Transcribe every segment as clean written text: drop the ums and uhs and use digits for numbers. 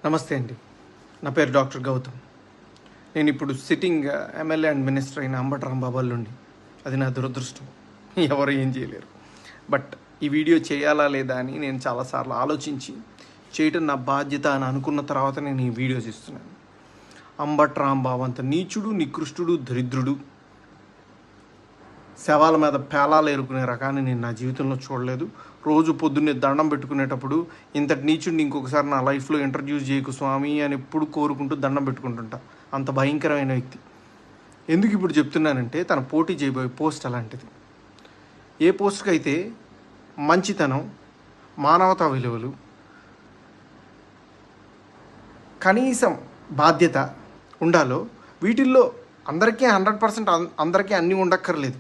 నమస్తే అండి. నా పేరు డాక్టర్ గౌతమ్. నేను ఇప్పుడు సిట్టింగ్ ఎమ్మెల్యే అండ్ మినిస్టర్ అయిన అంబటి రాంబాబు అల్లుండి. అది నా దురదృష్టం. ఎవరు ఏం చేయలేరు. బట్ ఈ వీడియో చేయాలా లేదా అని నేను చాలాసార్లు ఆలోచించి చేయటం నా బాధ్యత అని అనుకున్న తర్వాత నేను ఈ వీడియో చేస్తున్నాను. అంబటి రాంబాబు అంత నీచుడు, నికృష్టుడు, దరిద్రుడు, శవాల మీద పేలాలు ఏరుకునే రకాన్ని నేను నా జీవితంలో చూడలేదు. రోజు పొద్దున్నే దండం పెట్టుకునేటప్పుడు ఇంతటి నీచుడిని ఇంకొకసారి నా లైఫ్లో ఇంట్రడ్యూస్ చేయకు స్వామి అని ఎప్పుడు కోరుకుంటూ దండం పెట్టుకుంటుంటా. అంత భయంకరమైన వ్యక్తి. ఎందుకు ఇప్పుడు చెప్తున్నానంటే తన పోటీ చేయబోయే పోస్ట్ అలాంటిది. ఏ పోస్ట్కి అయితే మంచితనం, మానవతా విలువలు, కనీసం బాధ్యత ఉండాలో వీటిల్లో అందరికీ 100% అందరికీ అన్నీ ఉండక్కర్లేదు.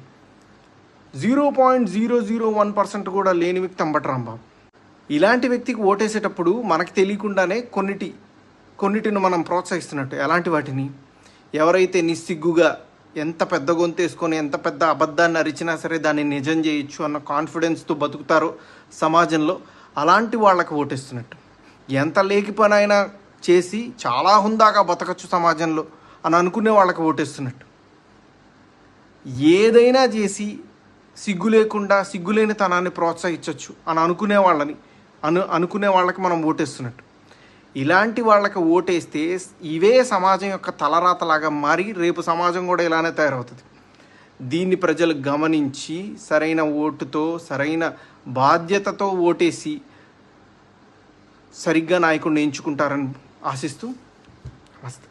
0.001% కూడా లేని వ్యక్తి అంబటి రాంబాబు. ఇలాంటి వ్యక్తికి ఓటేసేటప్పుడు మనకు తెలియకుండానే కొన్నిటిని మనం ప్రోత్సహిస్తున్నట్టు. ఎలాంటి వాటిని? ఎవరైతే నిస్సిగ్గుగా ఎంత పెద్ద గొంతేసుకొని ఎంత పెద్ద అబద్ధాన్ని అరిచినా సరే దాన్ని నిజం చేయొచ్చు అన్న కాన్ఫిడెన్స్తో బతుకుతారో సమాజంలో, అలాంటి వాళ్ళకి ఓటేస్తున్నట్టు. ఎంత లేకి పని అయినా చేసి చాలా హుందాగా బతకచ్చు సమాజంలో అని అనుకునే వాళ్ళకి ఓటేస్తున్నట్టు. ఏదైనా చేసి సిగ్గు లేకుండా సిగ్గులేని తనాన్ని ప్రోత్సహించవచ్చు అని అనుకునే వాళ్ళకి మనం ఓటేస్తున్నట్టు. ఇలాంటి వాళ్ళకి ఓటేస్తే ఇవే సమాజం యొక్క తలరాతలాగా మారి రేపు సమాజం కూడా ఇలానే తయారవుతుంది. దీన్ని ప్రజలు గమనించి సరైన ఓటుతో, సరైన బాధ్యతతో ఓటేసి సరిగ్గా నాయకుడిని ఎంచుకుంటారని ఆశిస్తూ నమస్తే.